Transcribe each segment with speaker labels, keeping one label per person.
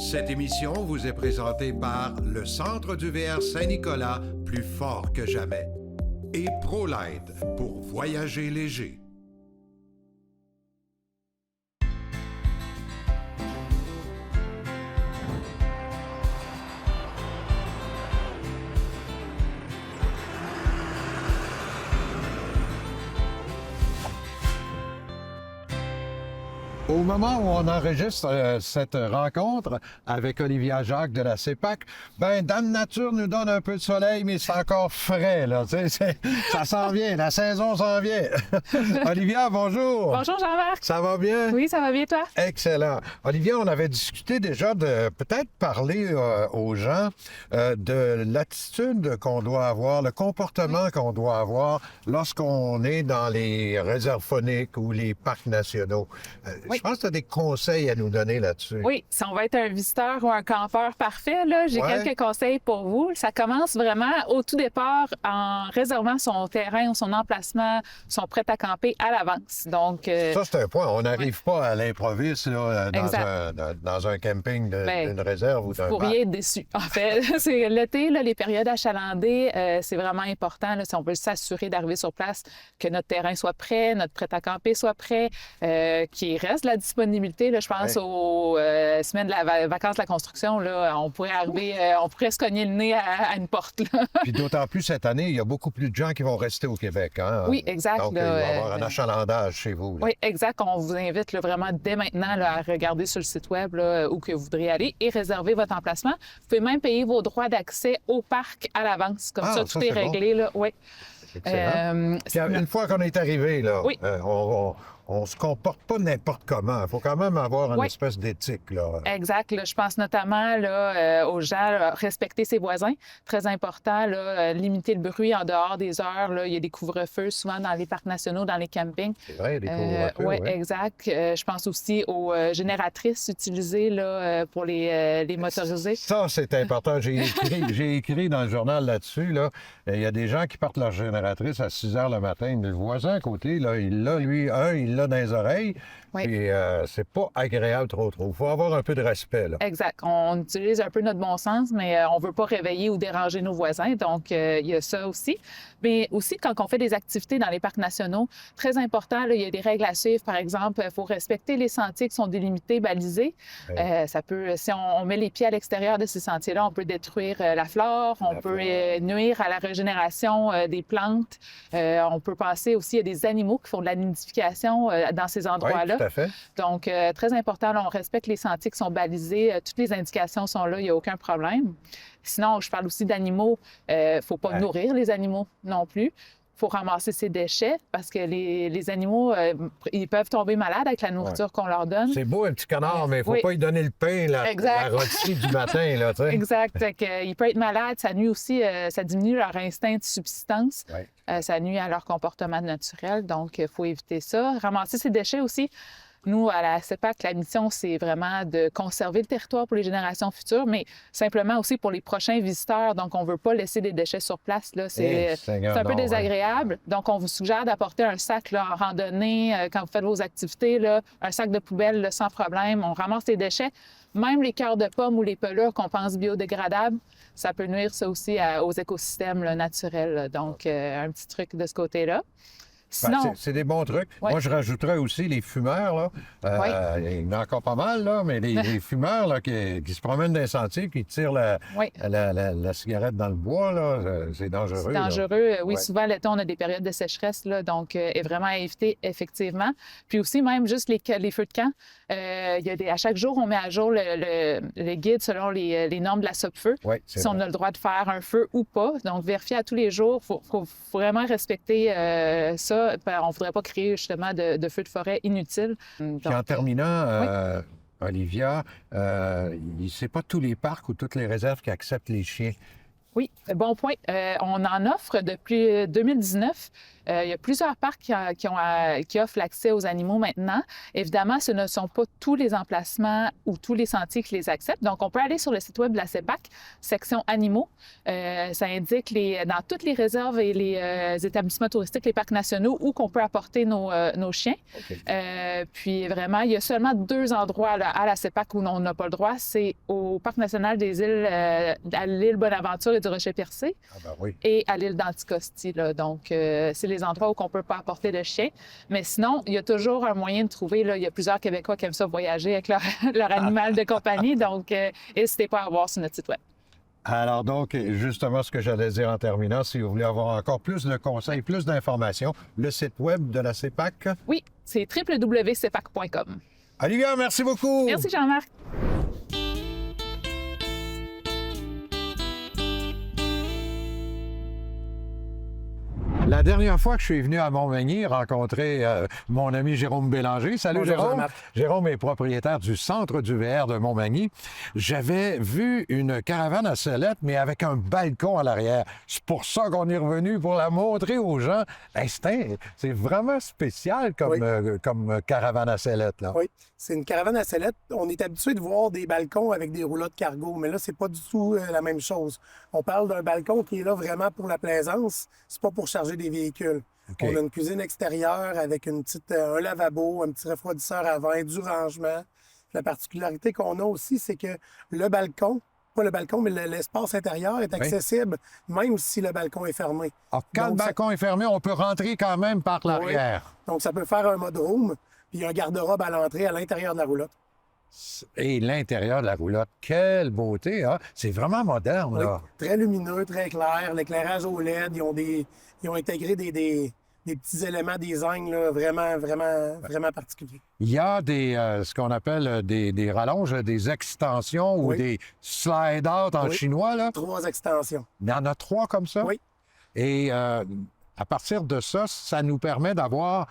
Speaker 1: Cette émission vous est présentée par le Centre du VR Saint-Nicolas, plus fort que jamais, et ProLight pour voyager léger.
Speaker 2: Au moment où on enregistre cette rencontre avec Olivia Jacques de la CEPAC, ben Dame Nature nous donne un peu de soleil, mais c'est encore frais, là. Ça s'en vient, la saison s'en vient. Olivia, bonjour.
Speaker 3: Bonjour Jean-Marc.
Speaker 2: Ça va bien?
Speaker 3: Oui, ça va bien toi?
Speaker 2: Excellent. Olivia, on avait discuté déjà de peut-être parler aux gens de l'attitude qu'on doit avoir, le comportement qu'on doit avoir lorsqu'on est dans les réserves fauniques ou les parcs nationaux. Je pense que tu as des conseils à nous donner là-dessus.
Speaker 3: Oui, si on va être un visiteur ou un campeur parfait, là, j'ai quelques conseils pour vous. Ça commence vraiment au tout départ en réservant son terrain ou son emplacement, son prêt à camper à l'avance. Donc,
Speaker 2: ça, c'est un point. On n'arrive pas à l'improviste dans un camping d'une réserve ou d'un parc.
Speaker 3: Vous pourriez être déçu. En fait, c'est l'été, les périodes achalandées, c'est vraiment important. Là, si on veut s'assurer d'arriver sur place, que notre terrain soit prêt, notre prêt à camper soit prêt, qu'il reste la disponibilité. Là, je pense aux semaines de la vacances de la construction, là, on pourrait arriver, on pourrait se cogner le nez à une porte. Là.
Speaker 2: Puis d'autant plus cette année, il y a beaucoup plus de gens qui vont rester au Québec. Hein?
Speaker 3: Oui, exact.
Speaker 2: Donc, il va y avoir un achalandage chez vous. Là.
Speaker 3: Oui, exact. On vous invite là, vraiment dès maintenant là, à regarder sur le site web là, où que vous voudriez aller et réserver votre emplacement. Vous pouvez même payer vos droits d'accès au parc à l'avance. Comme ça, tout est réglé. Bon. Là. Oui.
Speaker 2: Une fois qu'on est arrivé, là, on se comporte pas n'importe comment. Il faut quand même avoir une espèce d'éthique. Là.
Speaker 3: Exact. Là, je pense notamment là, aux gens, là, respecter ses voisins. Très important, là, limiter le bruit en dehors des heures. Là. Il y a des couvre-feux souvent dans les parcs nationaux, dans les campings.
Speaker 2: C'est vrai, il y a des couvre-feux.
Speaker 3: Oui, exact. Je pense aussi aux génératrices utilisées là, pour les motorisés.
Speaker 2: Ça, c'est important. J'ai écrit dans le journal là-dessus. Là. Il y a des gens qui partent leur génératrice à 6 heures le matin. Le voisin à côté, là, il l'a dans les oreilles.
Speaker 3: Oui.
Speaker 2: Puis c'est pas agréable trop. Il faut avoir un peu de respect. Là.
Speaker 3: Exact. On utilise un peu notre bon sens, mais on veut pas réveiller ou déranger nos voisins. Donc, il y a ça aussi. Mais aussi, quand on fait des activités dans les parcs nationaux, très important, là, il y a des règles à suivre. Par exemple, il faut respecter les sentiers qui sont délimités, balisés. Ça peut, si on met les pieds à l'extérieur de ces sentiers-là, on peut détruire la flore, on peut nuire à la régénération des plantes. On peut penser aussi à des animaux qui font de la nidification dans ces endroits-là.
Speaker 2: Oui, tout à fait.
Speaker 3: Donc, très important, là, on respecte les sentiers qui sont balisés. Toutes les indications sont là, il n'y a aucun problème. Sinon, je parle aussi d'animaux. Il ne faut pas nourrir les animaux non plus. Il faut ramasser ses déchets parce que les animaux, ils peuvent tomber malades avec la nourriture qu'on leur donne.
Speaker 2: C'est beau, un petit canard, mais il ne faut pas lui donner le pain, la rôtie du matin. Là,
Speaker 3: exact. Il peut être malade. Ça nuit aussi, ça diminue leur instinct de subsistance. Ça nuit à leur comportement naturel. Donc, il faut éviter ça. Ramasser ses déchets aussi. Nous, à la CEPAC, la mission, c'est vraiment de conserver le territoire pour les générations futures, mais simplement aussi pour les prochains visiteurs. Donc, on ne veut pas laisser des déchets sur place. Là. C'est un peu désagréable. Donc, on vous suggère d'apporter un sac là, en randonnée, quand vous faites vos activités, là, un sac de poubelle là, sans problème. On ramasse les déchets. Même les cœurs de pommes ou les pelures qu'on pense biodégradables, ça peut nuire ça aussi aux écosystèmes là, naturels. Là. Donc, un petit truc de ce côté-là. Sinon...
Speaker 2: c'est des bons trucs. Moi, je rajouterais aussi les fumeurs. Là. Il y en a encore pas mal, là, mais les fumeurs là, qui se promènent dans les sentiers qui tirent la cigarette dans le bois, là, c'est dangereux.
Speaker 3: C'est dangereux. Là. Oui, souvent, l'été, on a des périodes de sécheresse, là, donc est vraiment à éviter, effectivement. Puis aussi, même juste les feux de camp. À chaque jour, on met à jour les guides selon les normes de la SOPFEU. Si on a le droit de faire un feu ou pas. Donc, vérifier à tous les jours. Il faut vraiment respecter ça. On ne voudrait pas créer justement de feux de forêt inutiles.
Speaker 2: Puis en terminant, Olivia, c'est pas tous les parcs ou toutes les réserves qui acceptent les chiens.
Speaker 3: Oui, bon point. On en offre depuis 2019. Il y a plusieurs parcs qui offrent l'accès aux animaux maintenant. Évidemment, ce ne sont pas tous les emplacements ou tous les sentiers qui les acceptent. Donc, on peut aller sur le site web de la CEPAC, section animaux. Ça indique dans toutes les réserves et les établissements touristiques, les parcs nationaux, où qu'on peut apporter nos chiens. Okay. Puis vraiment, il y a seulement 2 endroits là, à la CEPAC où on n'a pas le droit. C'est au Parc national des îles, à l'île Bonaventure et du Rocher-Percé, et à l'île d'Anticosti. Là. Donc, c'est les endroits où on ne peut pas apporter de chien. Mais sinon, il y a toujours un moyen de trouver. Là, il y a plusieurs Québécois qui aiment ça voyager avec leur animal de compagnie. Donc, n'hésitez pas à voir sur notre site web.
Speaker 2: Alors donc, justement, ce que j'allais dire en terminant, si vous voulez avoir encore plus de conseils, plus d'informations, le site web de la CEPAC?
Speaker 3: Oui, c'est www.cepac.com.
Speaker 2: Olivia, merci beaucoup!
Speaker 3: Merci Jean-Marc!
Speaker 2: La dernière fois que je suis venu à Montmagny rencontrer mon ami Jérôme Bélanger. Salut bonjour, Jérôme. Jérôme est propriétaire du Centre du VR de Montmagny. J'avais vu une caravane à sellettes, mais avec un balcon à l'arrière. C'est pour ça qu'on est revenu, pour la montrer aux gens. Ben, c'est vraiment spécial comme caravane à sellettes, là.
Speaker 4: Oui, c'est une caravane à sellettes. On est habitué de voir des balcons avec des roulottes cargo, mais là, c'est pas du tout la même chose. On parle d'un balcon qui est là vraiment pour la plaisance. C'est pas pour charger des véhicules. Okay. On a une cuisine extérieure avec un lavabo, un petit refroidisseur à vin, du rangement. La particularité qu'on a aussi, c'est que le balcon, pas le balcon, mais l'espace intérieur est accessible, même si le balcon est fermé.
Speaker 2: Alors, quand le balcon est fermé, on peut rentrer quand même par l'arrière.
Speaker 4: Oui. Donc, ça peut faire un mode room, puis il y a un garde-robe à l'entrée, à l'intérieur de la roulotte.
Speaker 2: Et l'intérieur de la roulotte, quelle beauté, hein? C'est vraiment moderne,
Speaker 4: oui,
Speaker 2: là.
Speaker 4: Très lumineux, très clair. L'éclairage au LED, ils ont intégré des petits éléments design là, vraiment particuliers.
Speaker 2: Il y a ce qu'on appelle des rallonges, des extensions ou des slide-out en chinois, là.
Speaker 4: 3 extensions.
Speaker 2: Il y en a 3 comme ça?
Speaker 4: Oui.
Speaker 2: Et à partir de ça, ça nous permet d'avoir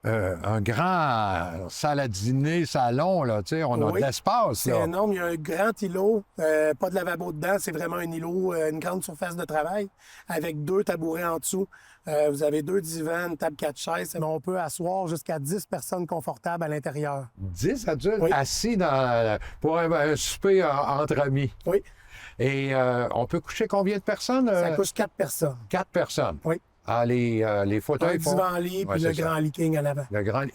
Speaker 2: un grand salle à dîner, salon, là, tu sais, on a de l'espace.
Speaker 4: C'est énorme, il y a un grand îlot, pas de lavabo dedans, c'est vraiment un îlot, une grande surface de travail, avec 2 tabourets en dessous. Vous avez 2 divans, une table 4 chaises, mais on peut asseoir jusqu'à 10 personnes confortables à l'intérieur.
Speaker 2: 10 adultes assis pour un souper entre amis.
Speaker 4: Oui.
Speaker 2: Et on peut coucher combien de personnes?
Speaker 4: Ça couche 4 personnes.
Speaker 2: 4 personnes?
Speaker 4: Oui.
Speaker 2: Ah, les fauteuils
Speaker 4: font... Un divan-lit, puis le grand lit-king à l'avant.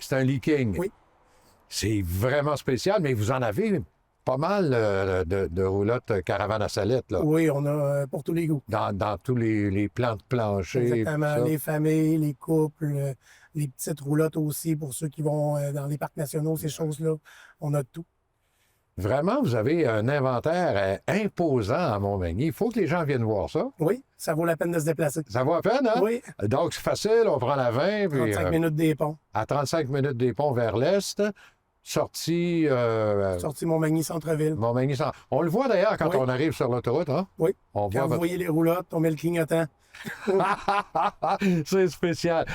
Speaker 2: C'est un lit-king?
Speaker 4: Oui.
Speaker 2: C'est vraiment spécial, mais vous en avez pas mal de roulottes caravane à sellettes, là.
Speaker 4: Oui, on a pour tous les goûts.
Speaker 2: Dans tous les plans de plancher.
Speaker 4: Exactement. Les familles, les couples, les petites roulottes aussi pour ceux qui vont dans les parcs nationaux, ces choses-là. On a tout.
Speaker 2: Vraiment, vous avez un inventaire imposant à Montmagny. Il faut que les gens viennent voir ça.
Speaker 4: Oui, ça vaut la peine de se déplacer.
Speaker 2: Ça vaut la peine, hein?
Speaker 4: Oui.
Speaker 2: Donc, c'est facile, on prend la 20.
Speaker 4: 35 minutes des ponts.
Speaker 2: À 35 minutes des ponts vers l'est. Sortie
Speaker 4: Montmagny Centre-Ville.
Speaker 2: Montmagny Centre. On le voit d'ailleurs quand on arrive sur l'autoroute, hein?
Speaker 4: Oui.
Speaker 2: Quand
Speaker 4: vous voyez les roulottes, on met le clignotant.
Speaker 2: C'est spécial.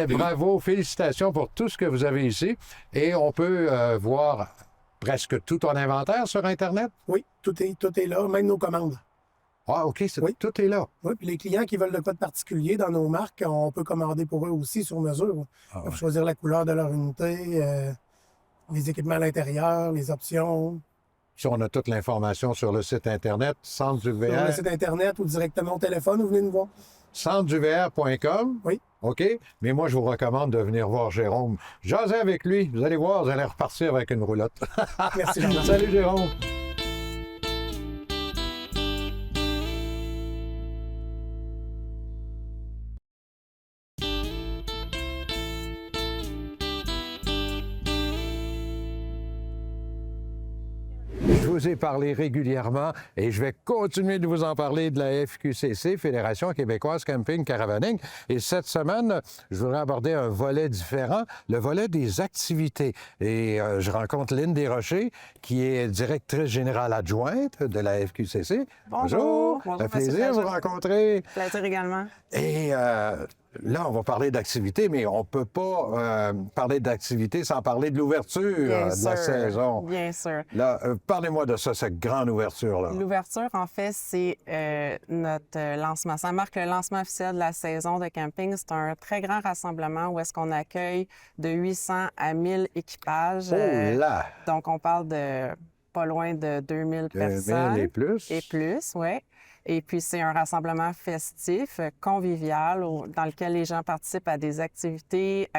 Speaker 2: Bravo, félicitations pour tout ce que vous avez ici. Et on peut voir presque tout ton inventaire sur Internet?
Speaker 4: Oui, tout est là, même nos commandes.
Speaker 2: Ah, OK, tout est là.
Speaker 4: Oui, puis les clients qui veulent de quoi de particulier dans nos marques, on peut commander pour eux aussi sur mesure. Ils peuvent choisir la couleur de leur unité, les équipements à l'intérieur, les options.
Speaker 2: Si on a toute l'information sur le site Internet, Centre du VR.
Speaker 4: Sur le site Internet ou directement au téléphone, vous venez nous voir.
Speaker 2: centreduvr.com.
Speaker 4: Oui.
Speaker 2: OK? Mais moi, je vous recommande de venir voir Jérôme. Jasez avec lui. Vous allez voir, vous allez repartir avec une roulotte.
Speaker 4: Merci, Jean-Marc.
Speaker 2: Salut, Jérôme. Je vous ai parlé régulièrement et je vais continuer de vous en parler de la FQCC, Fédération québécoise camping caravaning. Et cette semaine, je voudrais aborder un volet différent, le volet des activités. Et je rencontre Lynne Desrochers, qui est directrice générale adjointe de la FQCC.
Speaker 5: Bonjour.
Speaker 2: Ça fait plaisir de vous rencontrer.
Speaker 5: Plaisir également.
Speaker 2: Et Là, on va parler d'activité, mais on ne peut pas parler d'activité sans parler de l'ouverture de la saison.
Speaker 5: Bien sûr.
Speaker 2: Là, parlez-moi de ça, cette grande ouverture-là.
Speaker 5: L'ouverture, en fait, c'est notre lancement. Ça marque le lancement officiel de la saison de camping. C'est un très grand rassemblement où est-ce qu'on accueille de 800 à 1000 équipages.
Speaker 2: Oh là!
Speaker 5: Donc, on parle de pas loin de 2000 personnes.
Speaker 2: 2000 et plus.
Speaker 5: Et plus, oui. Et puis, c'est un rassemblement festif, convivial, dans lequel les gens participent à des activités,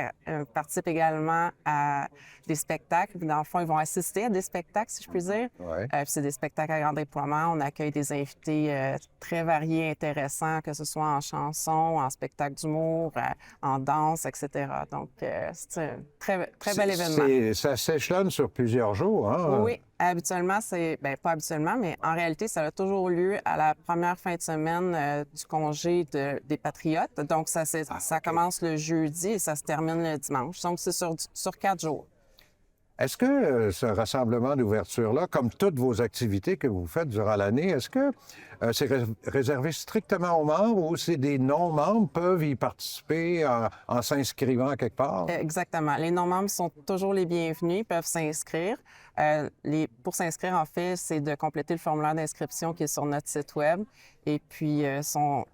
Speaker 5: participent également à des spectacles. Dans le fond, ils vont assister à des spectacles, si je puis dire.
Speaker 2: Ouais.
Speaker 5: Puis c'est des spectacles à grand déploiement. On accueille des invités très variés, intéressants, que ce soit en chanson, en spectacle d'humour, en danse, etc. Donc, c'est un très bel événement.
Speaker 2: Ça s'échelonne sur plusieurs jours, hein?
Speaker 5: Oui, habituellement, pas habituellement, mais en réalité, ça a toujours lieu à la première fin de semaine du congé des Patriotes. Donc, ça commence le jeudi et ça se termine le dimanche. Donc, c'est sur 4 jours.
Speaker 2: Est-ce que ce rassemblement d'ouverture-là, comme toutes vos activités que vous faites durant l'année, est-ce que c'est réservé strictement aux membres ou c'est des non-membres peuvent y participer en s'inscrivant quelque part?
Speaker 5: Exactement. Les non-membres sont toujours les bienvenus, ils peuvent s'inscrire. Pour s'inscrire, en fait, c'est de compléter le formulaire d'inscription qui est sur notre site Web. Et puis, sont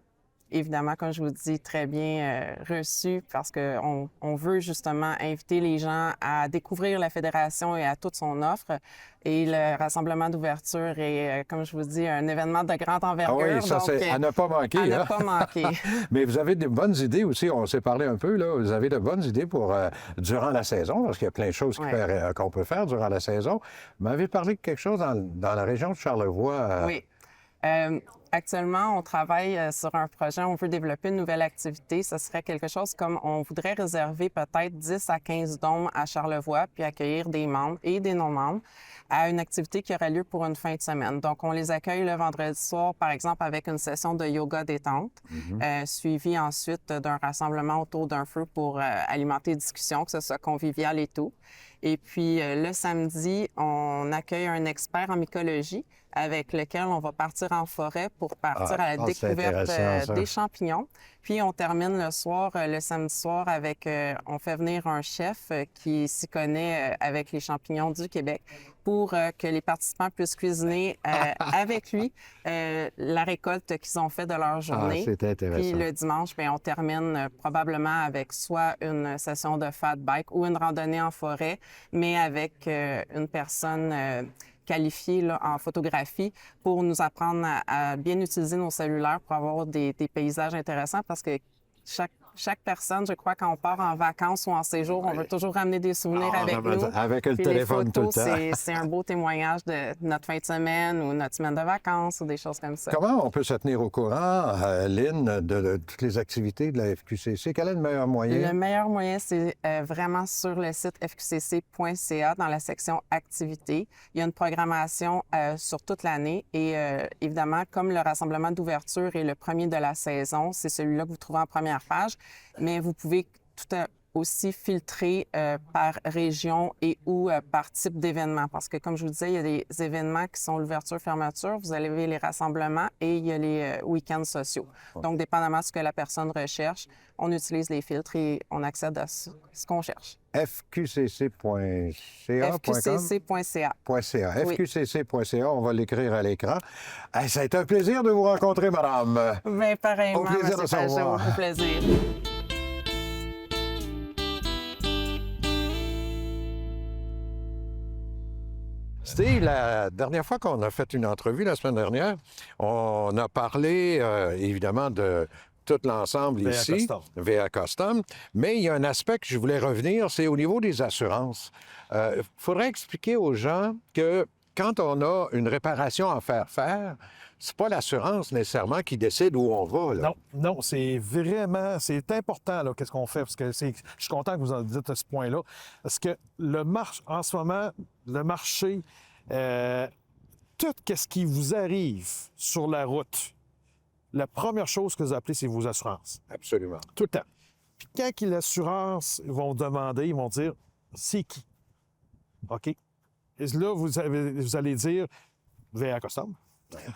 Speaker 5: évidemment, comme je vous dis, très bien reçus parce qu'on veut justement inviter les gens à découvrir la Fédération et à toute son offre. Et le rassemblement d'ouverture est, comme je vous dis, un événement de grande envergure.
Speaker 2: Ah oui, ça, c'est à ne pas manquer.
Speaker 5: À
Speaker 2: hein?
Speaker 5: ne pas manquer.
Speaker 2: Mais vous avez de bonnes idées aussi, on s'est parlé un peu, là, vous avez de bonnes idées pour durant la saison, parce qu'il y a plein de choses qu'on peut faire durant la saison. Vous m'avez parlé de quelque chose dans la région de Charlevoix.
Speaker 5: Oui. Actuellement, on travaille sur un projet, on veut développer une nouvelle activité. Ce serait quelque chose comme on voudrait réserver peut-être 10 à 15 dômes à Charlevoix, puis accueillir des membres et des non-membres à une activité qui aura lieu pour une fin de semaine. Donc, on les accueille le vendredi soir, par exemple, avec une session de yoga détente, suivie ensuite d'un rassemblement autour d'un feu pour alimenter les discussions, que ce soit convivial et tout. Et puis, le samedi, on accueille un expert en mycologie avec lequel on va partir en forêt pour partir à la découverte des champignons. Puis, on termine le soir, le samedi soir, avec, on fait venir un chef qui s'y connaît avec les champignons du Québec pour que les participants puissent cuisiner avec lui la récolte qu'ils ont fait de leur journée.
Speaker 2: Ah, c'est intéressant.
Speaker 5: Puis le dimanche, bien, on termine probablement avec soit une session de fat bike ou une randonnée en forêt, mais avec une personne qualifiée là, en photographie pour nous apprendre à bien utiliser nos cellulaires pour avoir des paysages intéressants parce que chaque personne, je crois, quand on part en vacances ou en séjour, on veut toujours ramener des souvenirs avec nous.
Speaker 2: Avec le
Speaker 5: Puis
Speaker 2: téléphone
Speaker 5: les photos,
Speaker 2: tout le temps.
Speaker 5: c'est un beau témoignage de notre fin de semaine ou notre semaine de vacances ou des choses comme ça.
Speaker 2: Comment on peut se tenir au courant, Lynn, de toutes les activités de la FQCC? Quel est le meilleur moyen? Le
Speaker 5: meilleur moyen, c'est vraiment sur le site fqcc.ca dans la section activités. Il y a une programmation sur toute l'année et évidemment, comme le rassemblement d'ouverture est le premier de la saison, c'est celui-là que vous trouvez en première page. Mais vous pouvez aussi filtrer par région et ou par type d'événement. Parce que, comme je vous disais, il y a des événements qui sont l'ouverture-fermeture. Vous avez les rassemblements et il y a les week-ends sociaux. Donc, dépendamment de ce que la personne recherche, on utilise les filtres et on accède à ce qu'on cherche.
Speaker 2: fqcc.ca.
Speaker 5: fqcc.ca.
Speaker 2: fqcc.ca, on va l'écrire à l'écran. Hey, ça a été un plaisir de vous rencontrer, madame.
Speaker 5: Bien, pareillement,
Speaker 2: au plaisir de savoir.
Speaker 5: Au plaisir.
Speaker 2: Steve, la dernière fois qu'on a fait une entrevue, la semaine dernière, on a parlé évidemment de tout l'ensemble ici, VA Custom, mais il y a un aspect que je voulais revenir, c'est au niveau des assurances. Il faudrait expliquer aux gens que quand on a une réparation à faire, c'est pas l'assurance nécessairement qui décide où on va. Là.
Speaker 6: Non, c'est important, là, qu'est-ce qu'on fait, parce que je suis content que vous en dites à ce point-là, parce que en ce moment, le marché, tout ce qui vous arrive sur la route, la première chose que vous appelez, c'est vos assurances.
Speaker 2: Absolument.
Speaker 6: Tout le temps. Puis quand l'assurance vont demander, ils vont dire, c'est qui? OK? Et là, vous allez dire, VA Custom.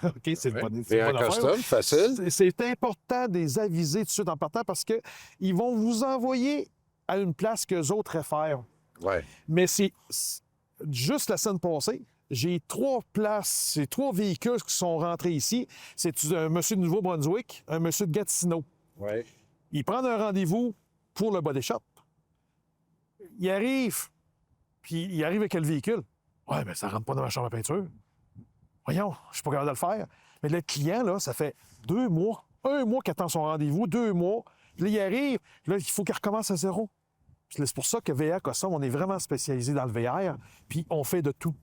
Speaker 6: OK, c'est une bonne
Speaker 2: VR
Speaker 6: affaire.
Speaker 2: Custom, facile.
Speaker 6: C'est important de les aviser tout de suite en partant parce qu'ils vont vous envoyer à une place qu'eux autres réfèrent.
Speaker 2: Ouais.
Speaker 6: Mais c'est juste la semaine passée, j'ai 3 places, c'est 3 véhicules qui sont rentrés ici. C'est un monsieur de Nouveau-Brunswick, un monsieur de Gatineau.
Speaker 2: Ouais.
Speaker 6: Ils prennent un rendez-vous pour le body shop. Il arrive, puis il arrive avec quel véhicule? Ouais, mais ça rentre pas dans ma chambre à peinture. Voyons, je suis pas capable de le faire. Mais le client, là, ça fait 2 mois, 1 mois qu'il attend son rendez-vous, 2 mois. Puis là, il arrive, là, il faut qu'il recommence à zéro. Puis c'est pour ça que VR Custom, on est vraiment spécialisé dans le VR, puis on fait de tout.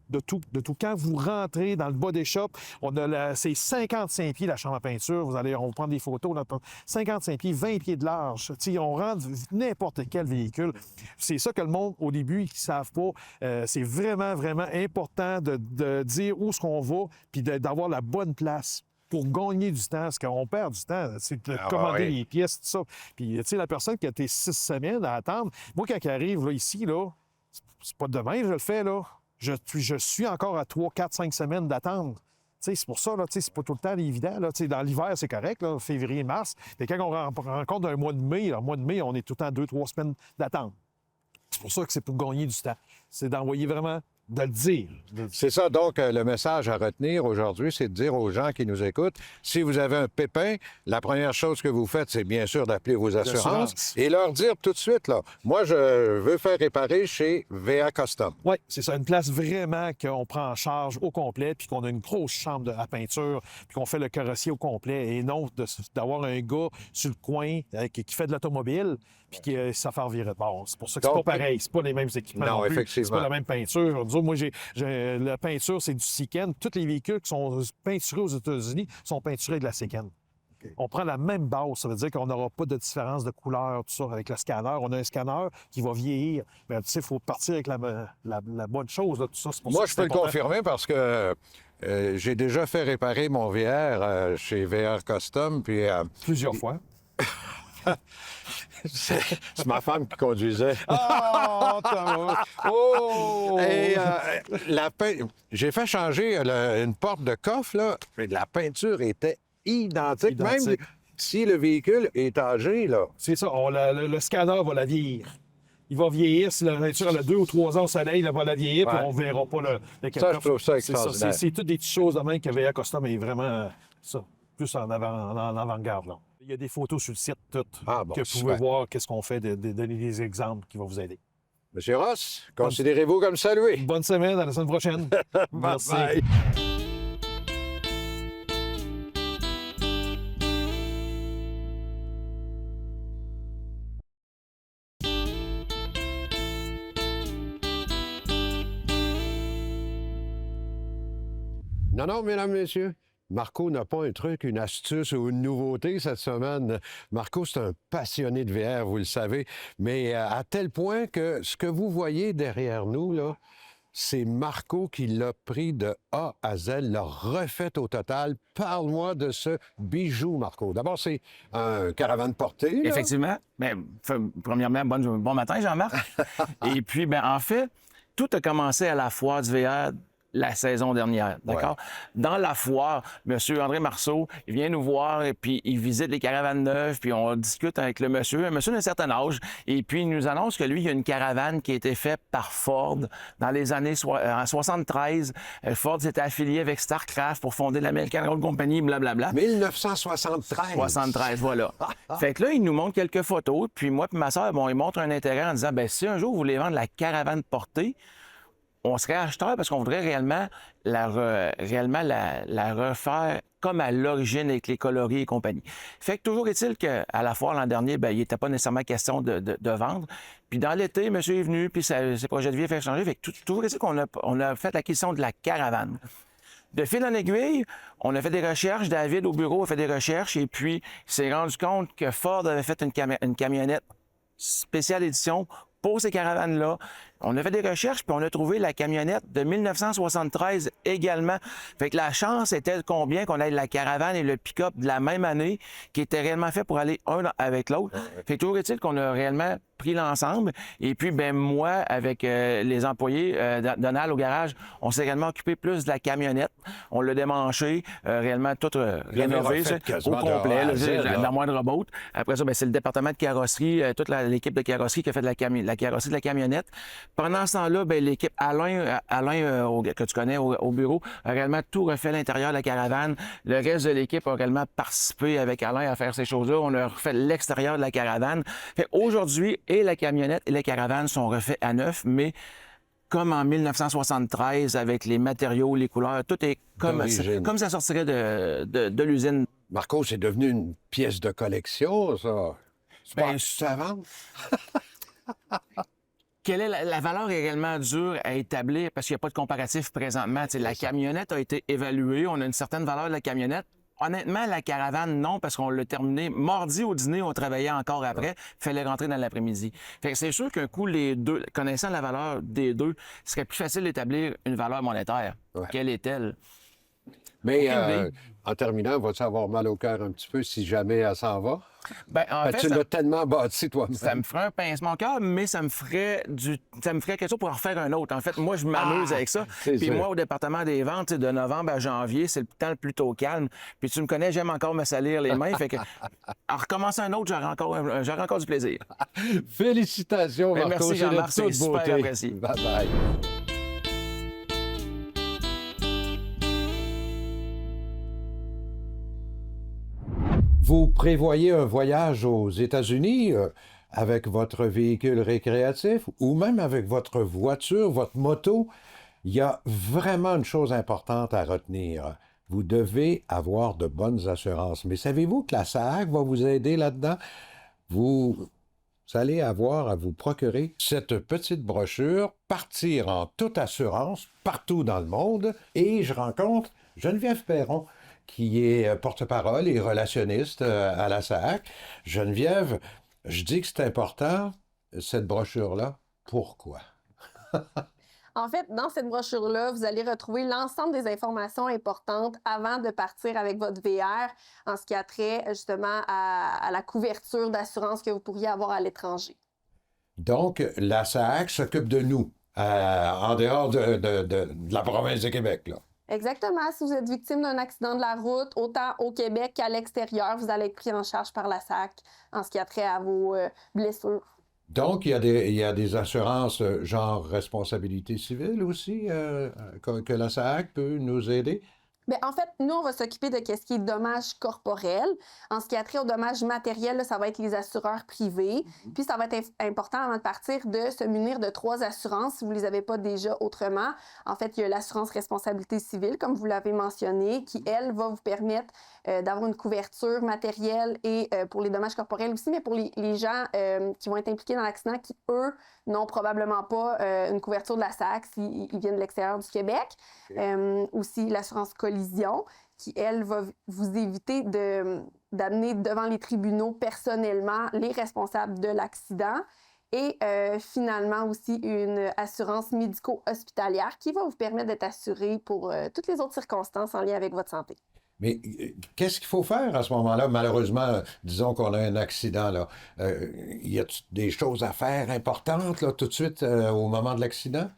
Speaker 6: Quand vous rentrez dans le body shop, c'est 55 pieds la chambre à peinture, on va prendre des photos, 55 pieds, 20 pieds de large. T'sais, on rentre n'importe quel véhicule. C'est ça que le monde, au début, ils ne savent pas. C'est vraiment, vraiment important de dire où est-ce qu'on va, puis d'avoir la bonne place pour gagner du temps, parce qu'on perd du temps, c'est de commander les pièces, tout ça. Puis, tu sais, la personne qui a été 6 semaines à attendre, moi, quand il arrive là, ici, là, c'est pas demain que je le fais, là. Je suis encore à 3, 4, 5 semaines d'attente. C'est pour ça, là, c'est pas tout le temps évident. Là. Dans l'hiver, c'est correct, là, février, mars. Mais quand on rencontre un mois de mai, le mois de mai, on est tout le temps 2, 3 semaines d'attente. C'est pour ça que c'est pour gagner du temps. C'est d'envoyer vraiment, de le dire.
Speaker 2: C'est ça, donc, le message à retenir aujourd'hui, c'est de dire aux gens qui nous écoutent, si vous avez un pépin, la première chose que vous faites, c'est bien sûr d'appeler vos assurances et leur dire tout de suite, là, moi, je veux faire réparer chez VR Custom.
Speaker 6: Oui, c'est ça, une place vraiment qu'on prend en charge au complet, puis qu'on a une grosse chambre à peinture, puis qu'on fait le carrossier au complet, et non d'avoir un gars sur le coin qui fait de l'automobile, puis qui ça fait virer de bord. C'est pour ça que c'est pas pareil, c'est pas les mêmes équipements.
Speaker 2: Non, effectivement.
Speaker 6: C'est pas la même peinture. Moi, la peinture, c'est du Siken. Tous les véhicules qui sont peinturés aux États-Unis sont peinturés de la Siken. Okay. On prend la même base, ça veut dire qu'on n'aura pas de différence de couleur, tout ça, avec le scanner. On a un scanner qui va vieillir. Mais tu sais, il faut partir avec la bonne chose, là, tout ça.
Speaker 2: Moi, je peux le confirmer parce que j'ai déjà fait réparer mon VR chez VR Custom, puis...
Speaker 6: Plusieurs fois.
Speaker 2: C'est ma femme qui conduisait.
Speaker 6: Oh, Thomas! Oh!
Speaker 2: Et j'ai fait changer une porte de coffre, là, mais la peinture était identique. Même si le véhicule est âgé, là.
Speaker 6: C'est ça, le scanner va la vieillir. Il va vieillir. Si la peinture a 2 ou 3 ans au soleil, il va la vieillir, puis on ne verra pas le
Speaker 2: ça, je trouve ça extraordinaire.
Speaker 6: C'est toutes des petites choses de même que VR Custom est vraiment plus en avant-garde, là. Il y a des photos sur le site, toutes, que vous pouvez voir qu'est-ce qu'on fait, de donner des exemples qui vont vous aider.
Speaker 2: Monsieur Ross, considérez-vous comme salué.
Speaker 6: Bonne semaine, à la semaine prochaine. Merci.
Speaker 2: Bye. Non, mesdames, messieurs. Marco n'a pas un truc, une astuce ou une nouveauté cette semaine. Marco, c'est un passionné de VR, vous le savez, mais à tel point que ce que vous voyez derrière nous, là, c'est Marco qui l'a pris de A à Z, l'a refait au total. Parle-moi de ce bijou, Marco. D'abord, c'est un caravane portée. Là.
Speaker 7: Effectivement. Bien, premièrement, bon matin, Jean-Marc. Et puis, en fait, tout a commencé à la foire du VR la saison dernière, d'accord? Ouais. Dans la foire, M. André Marceau, il vient nous voir et puis il visite les caravanes neuves, puis on discute avec le monsieur, un monsieur d'un certain âge, et puis il nous annonce que lui, il y a une caravane qui a été faite par Ford dans les années en 73. Ford s'était affilié avec Starcraft pour fonder l'American Road Company, blablabla.
Speaker 2: 1973.
Speaker 7: 73, voilà. Fait que là, il nous montre quelques photos, puis moi et ma soeur, il montre un intérêt en disant, si un jour vous voulez vendre la caravane portée, on serait acheteur parce qu'on voudrait réellement la refaire comme à l'origine avec les coloris et compagnie. Fait que toujours est-il qu'à la foire l'an dernier, il n'était pas nécessairement question de vendre. Puis dans l'été, monsieur est venu, puis ses projets de vie fait changer. Fait que toujours est-il qu'on a fait l'acquisition de la caravane. De fil en aiguille, on a fait des recherches. David, au bureau, a fait des recherches. Et puis, il s'est rendu compte que Ford avait fait une camionnette spéciale édition pour ces caravanes-là. On a fait des recherches, puis on a trouvé la camionnette de 1973 également. Fait que la chance était combien qu'on ait la caravane et le pick-up de la même année, qui étaient réellement faits pour aller un avec l'autre. Fait que toujours est-il qu'on a réellement pris l'ensemble. Et puis, ben moi, avec les employés Donald au garage, on s'est réellement occupé plus de la camionnette. On l'a démanché, réellement tout rénové
Speaker 2: refait
Speaker 7: au
Speaker 2: quasiment de
Speaker 7: complet,
Speaker 2: A à Z, là.
Speaker 7: la moindre botte. Après ça, ben, c'est le département de carrosserie, toute l'équipe de carrosserie qui a fait de la carrosserie de la camionnette. Pendant ce temps-là, ben, l'équipe Alain que tu connais au bureau, a réellement tout refait l'intérieur de la caravane. Le reste de l'équipe a réellement participé avec Alain à faire ces choses-là. On a refait l'extérieur de la caravane. Fait aujourd'hui, et la camionnette et la caravane sont refaits à neuf, mais comme en 1973, avec les matériaux, les couleurs, tout est comme ça sortirait de l'usine.
Speaker 2: Marco, c'est devenu une pièce de collection, ça. Tu
Speaker 7: Ben,
Speaker 2: penses que ça avance?
Speaker 7: Quelle est la valeur est réellement dure à établir parce qu'il n'y a pas de comparatif présentement. Tu sais, la camionnette a été évaluée, on a une certaine valeur de la camionnette. Honnêtement, la caravane, non, parce qu'on l'a terminé mardi au dîner, on travaillait encore après, fallait rentrer dans l'après-midi. Fait que c'est sûr qu'un coup, les deux, connaissant la valeur des deux, ce serait plus facile d'établir une valeur monétaire.
Speaker 2: Ouais.
Speaker 7: Quelle est-elle?
Speaker 2: Mais
Speaker 7: Aucune idée.
Speaker 2: en terminant, vas-tu avoir mal au cœur un petit peu si jamais elle s'en va?
Speaker 7: Ben, en fait,
Speaker 2: tu l'as tellement bâti toi-même.
Speaker 7: ça me ferait un pincement au cœur, mais ça me ferait quelque chose pour en refaire un autre. En fait, moi, je m'amuse avec ça.
Speaker 2: c'est
Speaker 7: Puis
Speaker 2: sûr.
Speaker 7: moi, au département des ventes, tu sais, de novembre à janvier, c'est le temps le plus tôt calme. Puis tu me connais, j'aime encore me salir les mains. Fait que, en recommencer un autre, j'aurai encore du plaisir.
Speaker 2: Félicitations,
Speaker 7: Ben,
Speaker 2: Marco.
Speaker 7: merci,
Speaker 2: c'est de
Speaker 7: Jean-Marc, c'est
Speaker 2: toute
Speaker 7: super
Speaker 2: beauté.
Speaker 7: apprécié.
Speaker 2: Bye-bye. Vous prévoyez un voyage aux États-Unis avec votre véhicule récréatif ou même avec votre voiture, votre moto? Il y a vraiment une chose importante à retenir. Vous devez avoir de bonnes assurances. Mais savez-vous que la SAAC va vous aider là-dedans? Vous allez avoir à vous procurer cette petite brochure, Partir en toute assurance partout dans le monde. Et je rencontre Geneviève Perron, qui est porte-parole et relationniste à la SAAC. Geneviève, je dis que c'est important, cette brochure-là. Pourquoi?
Speaker 8: En fait, dans cette brochure-là, vous allez retrouver l'ensemble des informations importantes avant de partir avec votre VR en ce qui a trait justement à la couverture d'assurance que vous pourriez avoir à l'étranger.
Speaker 2: Donc, la SAAC s'occupe de nous, en dehors de la province de Québec, là.
Speaker 8: Exactement. Si vous êtes victime d'un accident de la route, autant au Québec qu'à l'extérieur, vous allez être pris en charge par la SAAC en ce qui a trait à vos blessures.
Speaker 2: Donc, il y a des assurances genre responsabilité civile aussi, que la SAAC peut nous aider?
Speaker 8: Bien, en fait, nous, on va s'occuper de ce qui est dommages corporels. En ce qui a trait aux dommages matériels, là, ça va être les assureurs privés. Puis, ça va être important avant de partir de se munir de 3 assurances si vous ne les avez pas déjà autrement. En fait, il y a l'assurance responsabilité civile, comme vous l'avez mentionné, qui, elle, va vous permettre d'avoir une couverture matérielle et pour les dommages corporels aussi, mais pour les gens qui vont être impliqués dans l'accident qui, eux, n'ont probablement pas une couverture de la SAAC s'ils viennent de l'extérieur du Québec. Aussi, l'assurance collision qui, elle, va vous éviter d'amener devant les tribunaux personnellement les responsables de l'accident. Et finalement aussi une assurance médico-hospitalière qui va vous permettre d'être assuré pour toutes les autres circonstances en lien avec votre santé.
Speaker 2: Mais qu'est-ce qu'il faut faire à ce moment-là? Malheureusement, disons qu'on a un accident, là. Y a des choses à faire importantes, là, tout de suite, au moment de l'accident?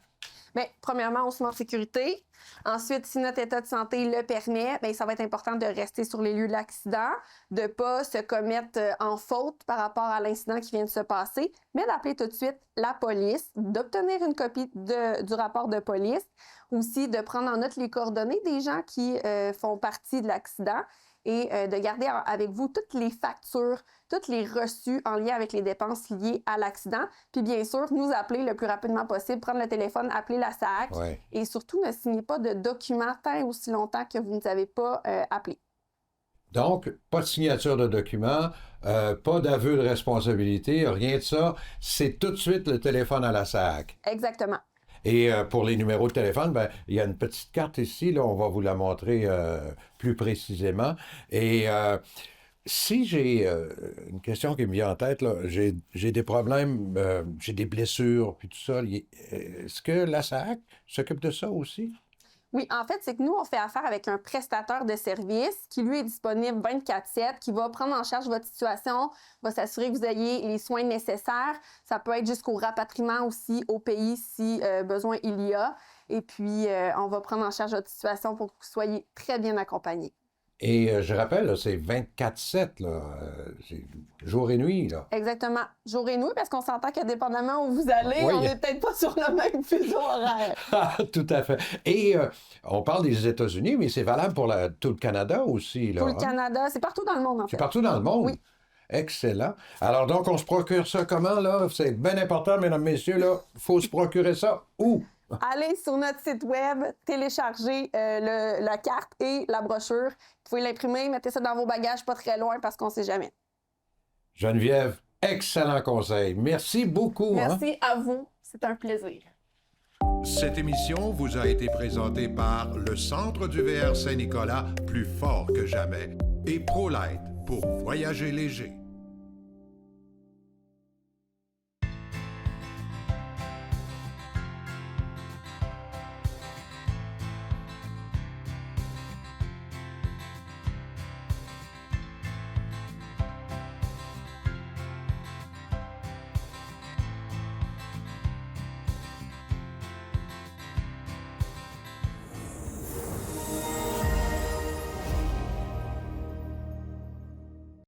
Speaker 8: Bien, premièrement, on se met en sécurité. Ensuite, si notre état de santé le permet, bien, ça va être important de rester sur les lieux de l'accident, de ne pas se commettre en faute par rapport à l'incident qui vient de se passer, mais d'appeler tout de suite la police, d'obtenir une copie du rapport de police, aussi de prendre en note les coordonnées des gens qui font partie de l'accident et de garder avec vous toutes les factures, toutes les reçus en lien avec les dépenses liées à l'accident. Puis bien sûr, nous appeler le plus rapidement possible, prendre le téléphone, appeler la SAAC et surtout ne signez pas de documents tant et aussi longtemps que vous ne avez pas appelé.
Speaker 2: Donc, pas de signature de document, pas d'aveu de responsabilité, rien de ça. C'est tout de suite le téléphone à la SAAC.
Speaker 8: Exactement.
Speaker 2: Et pour les numéros de téléphone, ben, il y a une petite carte ici, là, on va vous la montrer plus précisément. Et Si j'ai une question qui me vient en tête, là, j'ai des problèmes, j'ai des blessures, puis tout ça. Est-ce que la SAAC s'occupe de ça aussi?
Speaker 8: Oui, en fait, c'est que nous, on fait affaire avec un prestataire de service qui, lui, est disponible 24/7, qui va prendre en charge votre situation, va s'assurer que vous ayez les soins nécessaires. Ça peut être jusqu'au rapatriement aussi au pays si besoin il y a. Et puis, on va prendre en charge votre situation pour que vous soyez très bien accompagné.
Speaker 2: Et je rappelle, là, c'est 24/7, là, c'est jour et nuit, là.
Speaker 8: Exactement. Jour et nuit, parce qu'on s'entend que dépendamment où vous allez,
Speaker 2: Oui.
Speaker 8: on n'est peut-être pas sur le même fuseau horaire.
Speaker 2: Ah, tout à fait. Et on parle des États-Unis, mais c'est valable pour tout le Canada aussi, là.
Speaker 8: Tout le
Speaker 2: hein?
Speaker 8: Canada, c'est partout dans le monde, en
Speaker 2: C'est
Speaker 8: fait.
Speaker 2: partout dans le monde?
Speaker 8: Oui.
Speaker 2: Excellent. Alors, donc, on se procure ça comment, là? C'est bien important, mesdames, messieurs, là. Il faut se procurer ça où?
Speaker 8: Allez sur notre site web, téléchargez la carte et la brochure. Vous pouvez l'imprimer, mettez ça dans vos bagages pas très loin parce qu'on ne sait jamais.
Speaker 2: Geneviève, excellent conseil. Merci beaucoup.
Speaker 8: Merci à vous. C'est un plaisir.
Speaker 1: Cette émission vous a été présentée par le Centre du VR Saint-Nicolas, plus fort que jamais, et ProLight pour voyager léger.